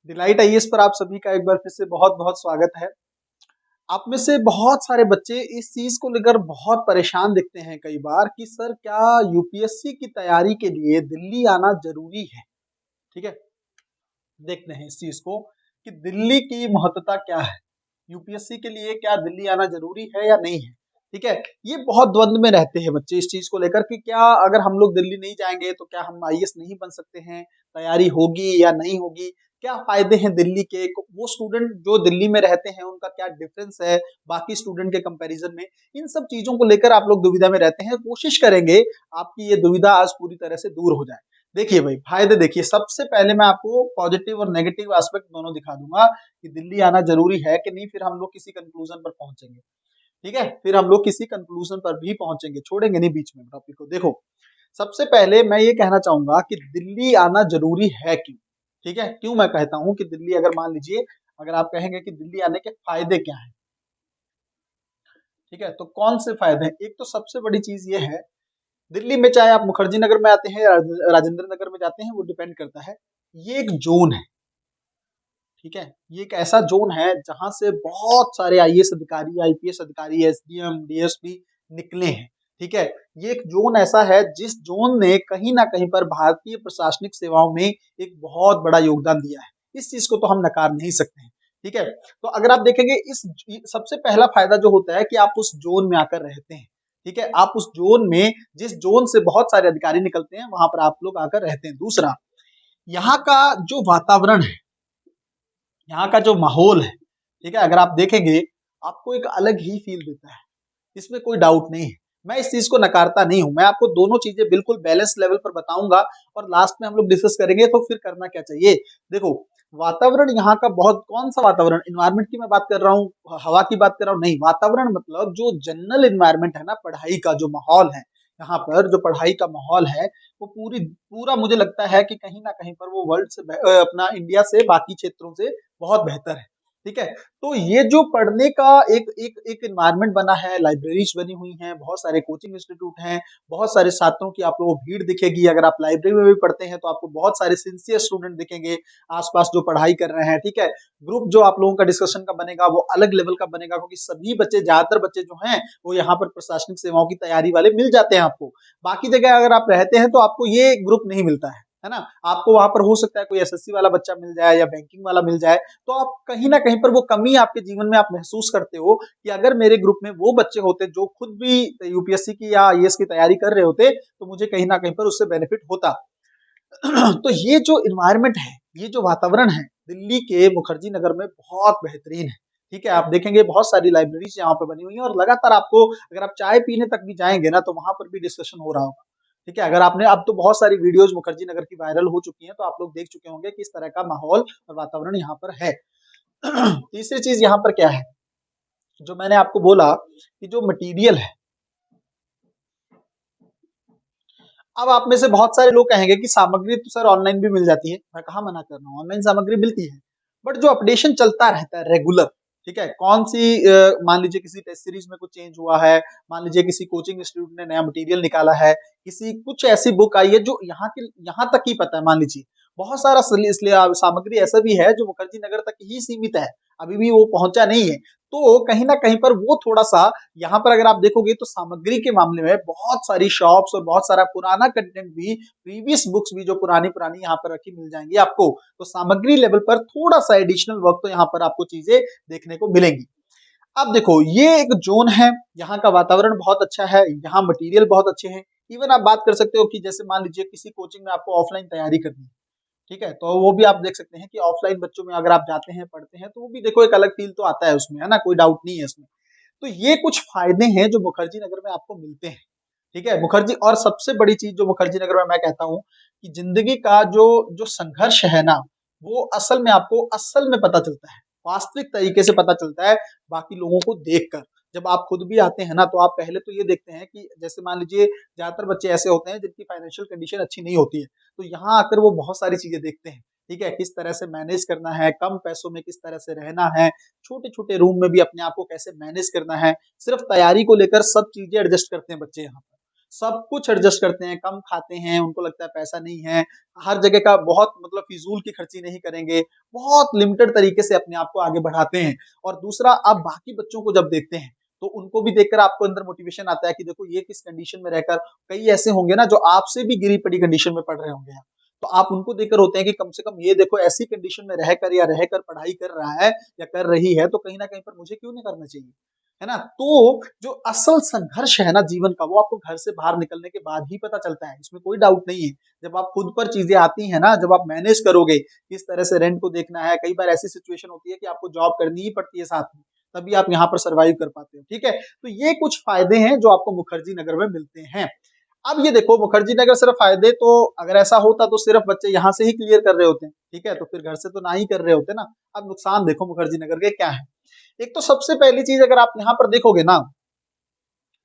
Delight IAS पर आप सभी का एक बार फिर से बहुत-बहुत स्वागत है। आप में से बहुत सारे बच्चे इस चीज़ को लेकर बहुत परेशान दिखते हैं कई बार कि सर क्या यूपीएससी की तैयारी के लिए दिल्ली आना ज़रूरी है? ठीक है? देखते हैं इस चीज़ को कि दिल्ली की महत्वता क्या है? यूपीएससी के लिए क्या दिल्ली आना ज़रूरी है या नहीं है? ठीक है? ये बहुत द्वंद में रहते हैं बच्चे इस चीज़ को लेकर कि क्या अगर हम लोग दिल्ली नहीं जाएँगे तो क्या हम आईएएस नहीं बन सकते हैं? तैयारी होगी या नहीं होगी? क्या फ़ायदे हैं दिल्ली के? वो स्टूडेंट जो दिल्ली में रहते हैं उनका क्या डिफ़रेंस है बाकी स्टूडेंट के कंपैरिज़न में? इन सब चीज़ों को लेकर आप लोग दुविधा में रहते हैं। कोशिश करेंगे आपकी ये दुविधा आज पूरी तरह से दूर हो जाए। देखिए भाई, फ़ायदे देखिए, सबसे पहले मैं आपको पॉज़िटिव और नेगेटिव एस्पेक्ट दोनों दिखा दूँगा कि दिल्ली आना ज़रूरी है कि नहीं, फिर हम लोग किसी कन्क्लूज़न पर पहुँचेंगे, ठीक है? फिर हम लोग किसी कन्क्लूज़न पर भी पहुँचेंगे, छोड़ेंगे नहीं बीच में टॉपिक को। देखो, सबसे पहले मैं ये कहना चाहूँगा कि दिल्ली आना ज़रूरी है क्यों? ठीक है? क्यों मैं कहता हूँ कि दिल्ली अगर मान लीजिए अगर आप कहेंगे कि दिल्ली आने के फ़ायदे क्या हैं? ठीक है? तो कौन से फ़ायदे हैं? एक तो सबसे बड़ी चीज़ ये है, दिल्ली में चाहे आप मुखर्जी नगर में आते हैं या राजेंद्र नगर में जाते हैं, वो डिपेंड करता है। ये एक ज़ोन है, ठीक है? ये एक ऐसा ज़ोन है जहाँ से बहुत सारे आईएएस अधिकारी, आईपीएस अधिकारी, एसडीएम, डीएसपी निकले हैं, ठीक है? ये एक ज़ोन ऐसा है जिस ज़ोन ने कहीं न कहीं पर भारतीय प्रशासनिक सेवाओं में एक बहुत बड़ा योगदान दिया है। इस चीज़ को तो हम नकार नहीं सकते हैं, ठीक है? तो अगर आप देखेंगे सबसे पहला फ़ायदा जो होता है कि आप उस ज़ोन में आकर रहते हैं, ठीक है? आप उस ज़ोन में जिस ज़ोन से बहुत सारे अधिकारी निकलते हैं, वहाँ पर आप लोग आकर रहते हैं। दूसरा, यहाँ का जो वातावरण है, यहाँ का जो माहौल है, ठीक है? अगर आप देखेंगे, आपको एक अलग ही फ़ील देता है, इसमें कोई डाउट नहीं है। मैं इस चीज़ को नकारता नहीं हूँ, मैं आपको दोनों चीज़ें बिल्कुल बैलेंस लेवल पर बताऊँगा और लास्ट में हम लोग डिस्कस करेंगे तो फिर करना क्या चाहिए। देखो, वातावरण यहाँ का बहुत कौन-सा वातावरण एनवायरनमेंट की मैं बात कर रहा हूँ, हवा की बात कर रहा हूँ, नहीं, वातावरण मतलब जो जनरल एनवायरनमेंट है ना, पढ़ाई का जो माहौल है, यहाँ पर जो पढ़ाई का माहौल है, वो पूरा मुझे लगता है कि कहीं न कहीं पर वो वर्ल्ड से अपना इंडिया से बाकी क्षेत्रों से बहुत बेहतर है, ठीक है? तो ये जो पढ़ने का एक एक एक एनवायरनमेंट बना है, लाइब्रेरीज़ बनी हुई हैं, बहुत सारे कोचिंग इंस्टीट्यूट हैं, बहुत सारे छात्रों की आप लोगों को भीड़ दिखेगी। अगर आप लाइब्रेरी में भी पढ़ते हैं तो आपको बहुत सारे सिंसियर स्टूडेंट दिखेंगे, आस-पास जो पढ़ाई कर रहे हैं, ठीक है? ग्रुप जो आप लोगों का डिस्कशन का बनेगा वो अलग लेवल का बनेगा क्योंकि सभी बच्चे ज़्यादातर बच्चे जो हैं, वो यहाँ पर प्रशासनिक सेवाओं की तैयारी वाले मिल जाते हैं आपको। बाकी जगह अगर आप रहते हैं तो आपको ये ग्रुप नहीं मिलता है ना? आपको वहाँ पर हो सकता है कोई एसएससी वाला बच्चा मिल जाए या बैंकिंग वाला मिल जाए, तो आप कहीं न कहीं पर वो कमी आपके जीवन में आप महसूस करते हो कि अगर मेरे ग्रुप में वो बच्चे होते जो खुद भी यूपीएससी की या आईएएस की तैयारी कर रहे होते, तो मुझे कहीं न कहीं पर उससे बेनिफिट होता। तो ये जो एनवायरनमेंट है, ये जो वातावरण है, दिल्ली के मुखर्जी नगर में बहुत बेहतरीन है। ठीक है? आप देखेंगे बहुत सारी लाइब्रेरीज़ यहाँ पे बनी हुई हैं और लगातार आपको अगर आप चाय पीने तक भी जाएँगे ना, तो वहाँ पर भी डिस्कशन हो रहा होगा। ठीक है? अगर आपने अब तो बहुत सारी वीडियोज़ मुखर्जी नगर की वायरल हो चुकी हैं, तो आप लोग देख चुके होंगे किस तरह का माहौल और वातावरण यहाँ पर है। तीसरी चीज़ यहाँ पर क्या है, जो मैंने आपको बोला कि जो मटीरियल है, अब आप में से बहुत सारे लोग कहेंगे कि सामग्री तो सर ऑनलाइन भी मिल जाती है। मैं कहाँ मना कर रहा हूँ, ऑनलाइन सामग्री मिलती है। बट जो अपडेशन चलता रहता है रेगुलर, ठीक है? कौन-सी मान लीजिए किसी टेस्ट सीरीज़ में कुछ चेंज हुआ है, मान लीजिए किसी कोचिंग इंस्टीट्यूट ने नया मटेरियल निकाला है, किसी कुछ ऐसी बुक आई है जो यहाँ तक ही पता है मान लीजिए। बहुत सारा इसलिए सामग्री ऐसा भी है जो मुखर्जी नगर तक ही सीमित है, अभी भी वो पहुँचा नहीं है। तो कहीं न कहीं पर वो थोड़ा-सा यहाँ पर अगर आप देखोगे तो सामग्री के मामले में बहुत सारी शॉप्स और बहुत सारा पुराना कंटेंट भी, प्रीवियस बुक्स भी जो पुरानी-पुरानी यहाँ पर रखी मिल जाएँगी आपको। तो सामग्री लेवल पर थोड़ा-सा एडिशनल वर्क तो यहाँ पर आपको चीज़ें देखने को मिलेंगी। अब देखो ये एक ज़ोन है, यहाँ का वातावरण बहुत अच्छा है, यहाँ मटीरियल बहुत अच्छे हैं। इवन आप बात कर सकते हो कि जैसे मान लीजिए किसी कोचिंग में आपको ऑफलाइन तैयारी करनी है, ठीक है? तो वो भी आप देख सकते हैं कि ऑफलाइन बच्चों में अगर आप जाते हैं, पढ़ते हैं, तो वो भी देखो एक अलग फ़ील तो आता है उसमें, है ना? कोई डाउट नहीं है इसमें। तो ये कुछ फ़ायदे हैं जो मुखर्जी नगर में आपको मिलते हैं, ठीक है? मुखर्जी और सबसे बड़ी चीज़ जो मुखर्जी नगर में मैं कहता हूँ कि ज़िंदगी का जो संघर्ष है ना, वो असल में पता चलता है, वास्तविक तरीके से पता चलता है बाकी लोगों को देखकर। जब आप खुद भी आते हैं ना, तो आप पहले तो ये देखते हैं कि जैसे मान लीजिए ज़्यादातर बच्चे ऐसे होते हैं जिनकी फाइनेंशियल कंडीशन अच्छी नहीं होती है, तो यहाँ आकर वो बहुत सारी चीज़ें देखते हैं, ठीक है? किस तरह से मैनेज करना है, कम पैसों में किस तरह से रहना है, छोटे-छोटे रूम में भी अपने आप को कैसे मैनेज करना है, सिर्फ तैयारी को लेकर सब चीज़ें एडजस्ट करते हैं बच्चे यहाँ पर। सब कुछ एडजस्ट करते हैं, कम खाते हैं, उनको लगता है पैसा नहीं है, हर जगह का बहुत मतलब फिजूल की खर्ची नहीं करेंगे, बहुत लिमिटेड तरीके से अपने आप को आगे बढ़ाते हैं। और दूसरा, आप बाकी बच्चों को जब देखते हैं तो उनको भी देखकर आपको अंदर मोटिवेशन आता है कि देखो ये किस कंडीशन में रहकर, कई ऐसे होंगे ना जो आपसे भी गिरी पड़ी कंडीशन में पढ़ रहे होंगे, तो आप उनको देखकर होते हैं कि कम से कम ये देखो ऐसी कंडीशन में रहकर या रहकर पढ़ाई कर रहा है या कर रही है, तो कहीं ना कहीं पर मुझे क्यों नहीं करना चाहिए, है ना। तो जो असल संघर्ष है ना जीवन का, वो आपको घर से बाहर निकलने के बाद ही पता चलता है, इसमें कोई डाउट नहीं है। जब आप खुद पर चीजें आती हैं ना, जब आप मैनेज करोगे, किस तरह से रेंट को देखना है, कई बार ऐसी सिचुएशन होती है कि आपको जॉब करनी ही पड़ती है साथ में, तभी आप यहाँ पर सर्वाइव कर पाते हो, ठीक है। तो ये कुछ फायदे हैं जो आपको मुखर्जी नगर में मिलते हैं। अब ये देखो, मुखर्जी नगर सिर्फ फायदे, तो अगर ऐसा होता तो सिर्फ बच्चे यहाँ से ही क्लियर कर रहे होते हैं, ठीक है, तो फिर घर से तो ना ही कर रहे होते ना। अब नुकसान देखो मुखर्जी नगर के क्या है। एक तो सबसे पहली चीज अगर आप यहाँ पर देखोगे ना,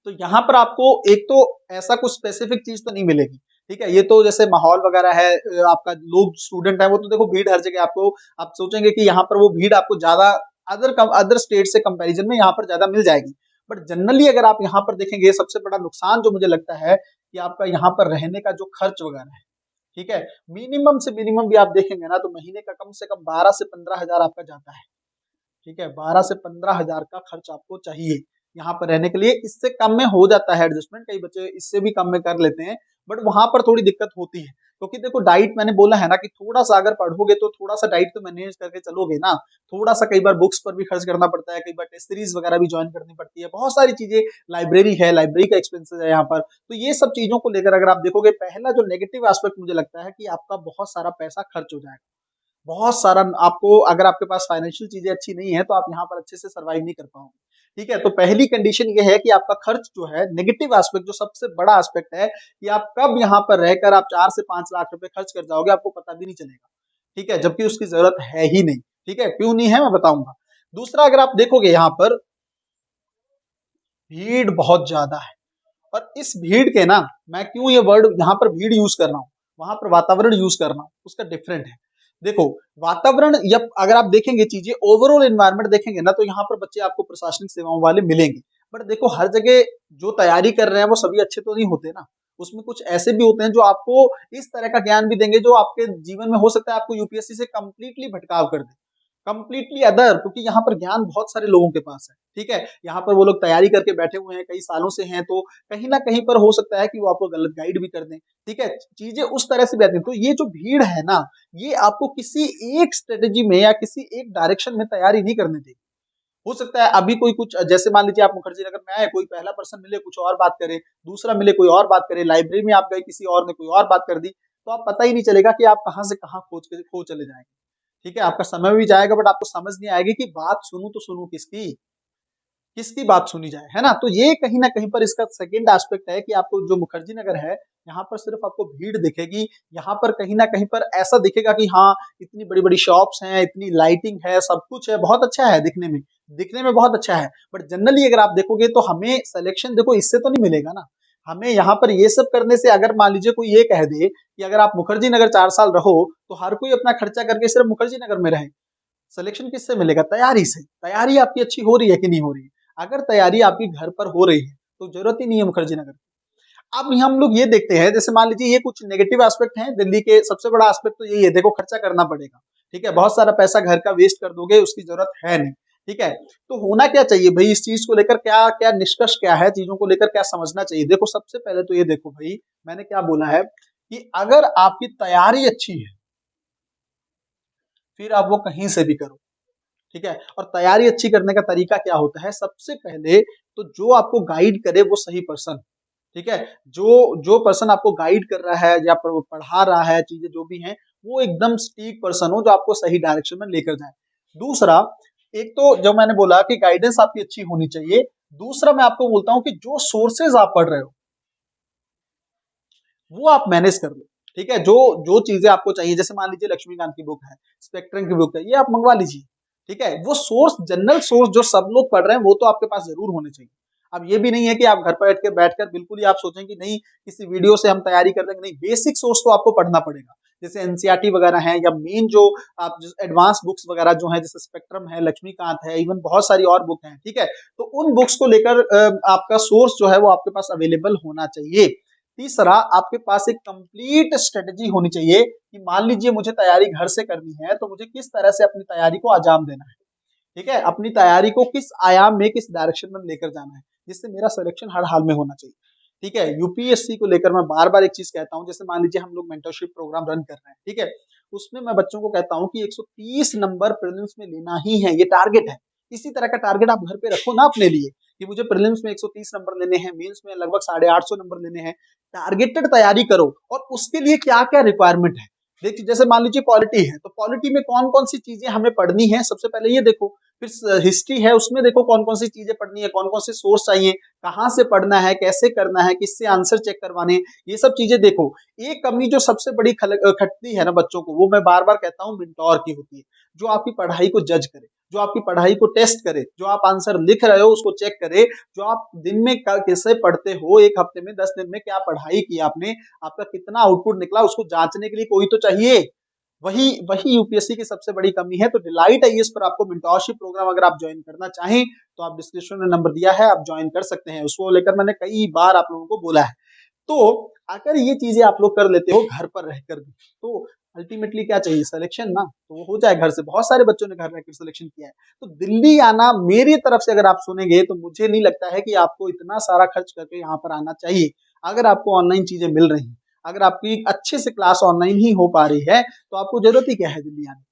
तो यहाँ पर आपको एक तो ऐसा कुछ स्पेसिफिक चीज तो नहीं मिलेगी, ठीक है। ये तो जैसे माहौल वगैरह है, आपका लोग स्टूडेंट है, वो तो देखो भीड़ हर जगह आपको, आप सोचेंगे कि यहाँ पर वो भीड़ आपको ज्यादा अदर स्टेट से कंपैरिजन में यहाँ पर ज्यादा मिल जाएगी। बट जनरली अगर आप यहाँ पर देखेंगे, सबसे बड़ा नुकसान जो मुझे लगता है कि आपका यहाँ पर रहने का जो खर्च वगैरह है, ठीक है, मिनिमम से मिनिमम भी आप देखेंगे ना, तो महीने का कम से कम 12 से 15 हजार आपका जाता है, ठीक है। 12 से 15 हजार का खर्च आपको चाहिए यहाँ पर रहने के लिए। इससे कम में हो जाता है एडजस्टमेंट, कई बच्चे इससे भी कम में कर लेते हैं, बट वहां पर थोड़ी दिक्कत होती है, क्योंकि देखो डाइट मैंने बोला है ना कि थोड़ा सा अगर पढ़ोगे तो थोड़ा सा डाइट तो मैनेज करके चलोगे ना, थोड़ा सा कई बार बुक्स पर भी खर्च करना पड़ता है, कई बार टेस्ट सीरीज वगैरह भी ज्वाइन करनी पड़ती है, बहुत सारी चीजें, लाइब्रेरी है, लाइब्रेरी का एक्सपेंसेस है यहाँ पर। तो ये सब चीजों को लेकर अगर आप देखोगे, पहला जो नेगेटिव एस्पेक्ट मुझे लगता है कि आपका बहुत सारा पैसा खर्च हो जाएगा, बहुत सारा आपको, अगर आपके पास फाइनेंशियल चीजें अच्छी नहीं है तो आप यहाँ पर अच्छे से सर्वाइव नहीं कर पाओगे, ठीक है। तो पहली कंडीशन ये है कि आपका खर्च जो है, नेगेटिव एस्पेक्ट जो सबसे बड़ा एस्पेक्ट है, कि आप कब यहाँ पर रहकर आप 4 से 5 लाख रुपए खर्च कर जाओगे, आपको पता भी नहीं चलेगा, ठीक है, जबकि उसकी जरूरत है ही नहीं, ठीक है। क्यों नहीं है मैं बताऊंगा। दूसरा, अगर आप देखोगे यहाँ पर भीड़ बहुत ज्यादा है, और इस भीड़ के ना, मैं क्यों ये वर्ड यहाँ पर भीड़ यूज कर रहा हूँ, वहां पर वातावरण यूज कर रहा हूँ, उसका डिफरेंट है। देखो, वातावरण, या अगर आप देखेंगे चीजें, ओवरऑल एनवायरनमेंट देखेंगे ना, तो यहाँ पर बच्चे आपको प्रशासनिक सेवाओं वाले मिलेंगे। बट देखो, हर जगह जो तैयारी कर रहे हैं वो सभी अच्छे तो नहीं होते ना, उसमें कुछ ऐसे भी होते हैं जो आपको इस तरह का ज्ञान भी देंगे जो आपके जीवन में हो सकता है आपको यूपीएससी से कंप्लीटली भटकाव कर दे, कंप्लीटली अदर, क्योंकि यहाँ पर ज्ञान बहुत सारे लोगों के पास है, ठीक है। यहाँ पर वो लोग तैयारी करके बैठे हुए हैं, कई सालों से हैं, तो कहीं ना कहीं पर हो सकता है कि वो आपको गलत गाइड भी कर दें, ठीक है, चीजें उस तरह से भी आती हैं। तो ये जो भीड़ है ना, ये आपको किसी एक स्ट्रेटेजी में या किसी एक डायरेक्शन में तैयारी नहीं करने देगी। हो सकता है अभी कोई कुछ, जैसे मान लीजिए आप मुखर्जी नगर में आए, कोई पहला पर्सन मिले कुछ और बात करे, दूसरा मिले कोई और बात करे, लाइब्रेरी में आप गए किसी और ने कोई और बात कर दी, तो आप पता ही नहीं चलेगा कि आप कहाँ से कहाँ खो चले जाएंगे, ठीक है। आपका समय भी जाएगा, बट आपको समझ नहीं आएगी कि बात सुनूं तो सुनूं किसकी, किसकी बात सुनी जाए, है ना। तो ये कहीं ना कहीं पर इसका सेकंड एस्पेक्ट है कि आपको जो मुखर्जी नगर है, यहाँ पर सिर्फ आपको भीड़ दिखेगी, यहाँ पर कहीं ना कहीं पर ऐसा दिखेगा कि हाँ, इतनी बड़ी बड़ी शॉप्स हैं, इतनी लाइटिंग है, सब कुछ है, बहुत अच्छा है दिखने में बहुत अच्छा है। बट जनरली अगर आप देखोगे तो हमें सिलेक्शन देखो इससे तो नहीं मिलेगा ना। हमें यहाँ पर ये सब करने से, अगर मान लीजिए कोई ये कह दे कि अगर आप मुखर्जी नगर 4 साल रहो, तो हर कोई अपना खर्चा करके सिर्फ मुखर्जी नगर में रहे, सिलेक्शन किससे मिलेगा? तैयारी से। तैयारी आपकी अच्छी हो रही है कि नहीं हो रही है? अगर तैयारी आपकी घर पर हो रही है तो जरूरत ही नहीं है मुखर्जी नगर की। अब हम लोग ये देखते हैं, जैसे मान लीजिए ये कुछ नेगेटिव एस्पेक्ट हैं दिल्ली के, सबसे बड़ा एस्पेक्ट तो यही है, देखो खर्चा करना पड़ेगा, ठीक है, बहुत सारा पैसा घर का वेस्ट कर दोगे, उसकी जरूरत है नहीं, ठीक है। तो होना क्या चाहिए भाई, इस चीज को लेकर क्या क्या निष्कर्ष क्या है, चीजों को लेकर क्या समझना चाहिए? देखो, सबसे पहले तो ये देखो भाई, मैंने क्या बोला है कि अगर आपकी तैयारी अच्छी है, फिर आप वो कहीं से भी करो, ठीक है। और तैयारी अच्छी करने का तरीका क्या होता है? सबसे पहले तो जो आपको गाइड करे वो सही पर्सन, ठीक है, जो जो पर्सन आपको गाइड कर रहा है या पर वो पढ़ा रहा है, चीजें जो भी हैं, वो एकदम सटीक पर्सन हो जो आपको सही डायरेक्शन में लेकर जाए। दूसरा, एक तो जो मैंने बोला कि गाइडेंस आपकी अच्छी होनी चाहिए। दूसरा, मैं आपको बोलता हूं कि जो सोर्सेज आप पढ़ रहे हो वो आप मैनेज कर लो, ठीक है। जो जो चीजें आपको चाहिए, जैसे मान लीजिए लक्ष्मीकांत की बुक है, स्पेक्ट्रम की बुक है, ये आप मंगवा लीजिए, ठीक है। वो सोर्स, जनरल सोर्स जो सब लोग पढ़ रहे हैं, वो तो आपके पास जरूर होने चाहिए। अब ये भी नहीं है कि आप घर पर बैठकर बिल्कुल ही आप सोचें कि नहीं, किसी वीडियो से हम तैयारी कर लेंगे, नहीं, बेसिक सोर्स तो आपको पढ़ना पड़ेगा, जैसे एनसीईआरटी वगैरह है, या मेन जो आप एडवांस बुक्स वगैरह जो है, जैसे स्पेक्ट्रम है, लक्ष्मीकांत है, इवन बहुत सारी और बुक हैं, ठीक है। तो उन बुक्स को लेकर आपका सोर्स जो है वो आपके पास अवेलेबल होना चाहिए। तीसरा, आपके पास एक कंप्लीट स्ट्रेटजी होनी चाहिए कि मान लीजिए मुझे तैयारी घर से करनी है, तो मुझे किस तरह से अपनी तैयारी को अंजाम देना है। ठीक है, अपनी तैयारी को किस आयाम में, किस डायरेक्शन में लेकर जाना है, जिससे मेरा सिलेक्शन हर हाल में होना चाहिए। ठीक है, यूपीएससी को लेकर मैं बार बार एक चीज कहता हूँ, जैसे मान लीजिए हम लोग मेंटरशिप प्रोग्राम रन कर रहे हैं, ठीक है, उसमें मैं बच्चों को कहता हूँ कि 130 नंबर प्रीलिम्स में लेना ही है, ये टारगेट है। इसी तरह का टारगेट आप घर पे रखो ना अपने लिए, कि मुझे प्रीलिम्स में 130 नंबर लेने हैं, मेंस में लगभग 850 नंबर लेने हैं। टारगेटेड तैयारी करो, और उसके लिए क्या क्या रिक्वायरमेंट है। देखिए, जैसे मान लीजिए पॉलिटी है, तो पॉलिटी में कौन कौन सी चीजें हमें पढ़नी है, सबसे पहले ये देखो। फिर हिस्ट्री है, उसमें देखो कौन कौन सी चीजें पढ़नी है, कौन कौन से सोर्स चाहिए, कहाँ से पढ़ना है, कैसे करना है, किससे आंसर चेक करवाने, ये सब चीजें देखो। एक कमी जो सबसे बड़ी खटती है ना बच्चों को, वो मैं बार बार कहता हूँ, मेंटोर की होती है, जो आपकी पढ़ाई को जज करे, जो आपकी पढ़ाई को टेस्ट करे, जो आप आंसर लिख रहे हो उसको चेक करे, जो आप दिन में कैसे पढ़ते हो, एक हफ्ते में 10 दिन में क्या पढ़ाई की आपने, आपका कितना आउटपुट निकला, उसको जांचने के लिए कोई तो चाहिए। वही वही यूपीएससी की सबसे बड़ी कमी है। तो डिलाइट आईएएस पर आपको मेंटोरशिप प्रोग्राम अगर आप ज्वाइन करना चाहें, तो आप डिस्क्रिप्शन में नंबर दिया है, आप ज्वाइन कर सकते हैं। उसको लेकर मैंने कई बार आप लोगों को बोला है। तो अगर ये चीजें आप लोग कर लेते हो घर पर रहकर भी, तो अल्टीमेटली क्या चाहिए, सिलेक्शन ना, तो वो हो जाए घर से। बहुत सारे बच्चों ने घर रहकर सिलेक्शन किया है। तो दिल्ली आना मेरी तरफ से अगर आप सुनेंगे, तो मुझे नहीं लगता है कि आपको इतना सारा खर्च करके यहाँ पर आना चाहिए। अगर आपको ऑनलाइन चीजें मिल रही हैं, अगर आपकी अच्छे से क्लास ऑनलाइन ही हो पा रही है, तो आपको जरूरत ही क्या है दिल्ली आने की।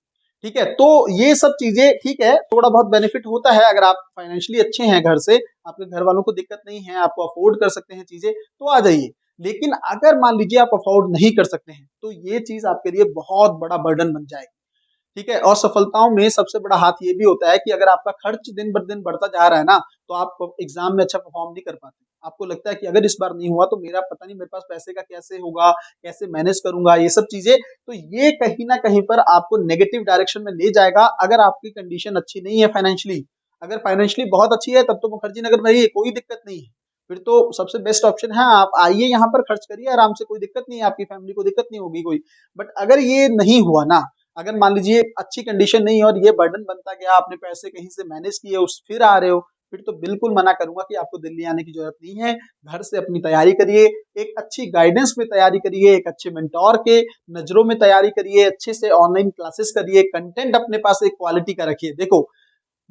ठीक है, तो ये सब चीजें ठीक है, थोड़ा बहुत बेनिफिट होता है अगर आप फाइनेंशियली अच्छे हैं, घर से आपके घर वालों को दिक्कत नहीं है, आपको अफोर्ड कर सकते हैं चीजें, तो आ जाइए। लेकिन अगर मान लीजिए आप अफोर्ड नहीं कर सकते हैं, तो ये चीज आपके लिए बहुत बड़ा बर्डन बन जाएगी। ठीक है, और सफलताओं में सबसे बड़ा हाथ ये भी होता है कि अगर आपका खर्च दिन ब दिन बढ़ता जा रहा है ना, तो आप एग्जाम में अच्छा परफॉर्म नहीं कर पाते। आपको लगता है कि अगर इस बार नहीं हुआ, तो मेरा पता नहीं मेरे पास पैसे का कैसे होगा, कैसे मैनेज करूंगा, ये सब चीजें। तो ये कहीं ना कहीं पर आपको नेगेटिव डायरेक्शन में ले जाएगा, अगर आपकी कंडीशन अच्छी नहीं है फाइनेंशियली। अगर फाइनेंशियली बहुत अच्छी है, तब तो मुखर्जी नगर में रहिए, कोई दिक्कत नहीं है। फिर तो सबसे बेस्ट ऑप्शन है, आप आइए यहाँ पर, खर्च करिए आराम से, कोई दिक्कत नहीं है, आपकी फैमिली को दिक्कत नहीं होगी कोई। बट अगर ये नहीं हुआ ना, अगर मान लीजिए अच्छी कंडीशन नहीं है और ये बर्डन बनता गया, आपने पैसे कहीं से मैनेज किए, उस फिर आ रहे हो, फिर तो बिल्कुल मना करूंगा कि आपको दिल्ली आने की जरूरत नहीं है। घर से अपनी तैयारी करिए, एक अच्छी गाइडेंस में तैयारी करिए, एक अच्छे मेंटोर के नजरों में तैयारी करिए, अच्छे से ऑनलाइन क्लासेस करिए, कंटेंट अपने पास एक क्वालिटी का रखिए। देखो,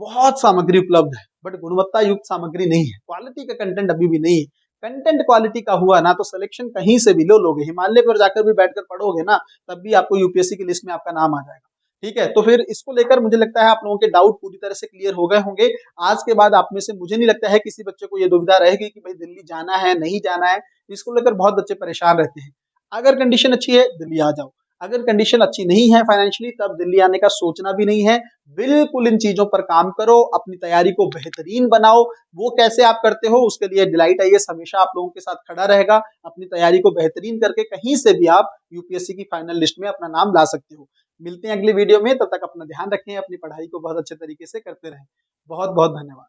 बहुत सामग्री उपलब्ध है, बट गुणवत्ता युक्त सामग्री नहीं है, क्वालिटी का कंटेंट अभी भी नहीं है। कंटेंट क्वालिटी का हुआ ना, तो सिलेक्शन कहीं से भी लो लोगे, हिमालय पर जाकर भी बैठकर पढ़ोगे ना, तब भी आपको यूपीएससी की लिस्ट में आपका नाम आ जाएगा। ठीक है, तो फिर इसको लेकर मुझे लगता है आप लोगों के डाउट पूरी तरह से क्लियर हो गए होंगे। आज के बाद आप में से मुझे नहीं लगता है किसी बच्चे को ये दुविधा रहेगी कि भाई दिल्ली जाना है नहीं जाना है। इसको लेकर बहुत बच्चे परेशान रहते हैं। अगर कंडीशन अच्छी है, दिल्ली आ जाओ। अगर कंडीशन अच्छी नहीं है फाइनेंशियली, तब दिल्ली आने का सोचना भी नहीं है। बिल्कुल इन चीजों पर काम करो, अपनी तैयारी को बेहतरीन बनाओ। वो कैसे आप करते हो, उसके लिए डिलाइट आईएएस हमेशा आप लोगों के साथ खड़ा रहेगा। अपनी तैयारी को बेहतरीन करके कहीं से भी आप यूपीएससी की फाइनल लिस्ट में अपना नाम ला सकते हो। मिलते हैं अगली वीडियो में, तब तक अपना ध्यान रखें, अपनी पढ़ाई को बहुत अच्छे तरीके से करते रहें। बहुत बहुत धन्यवाद।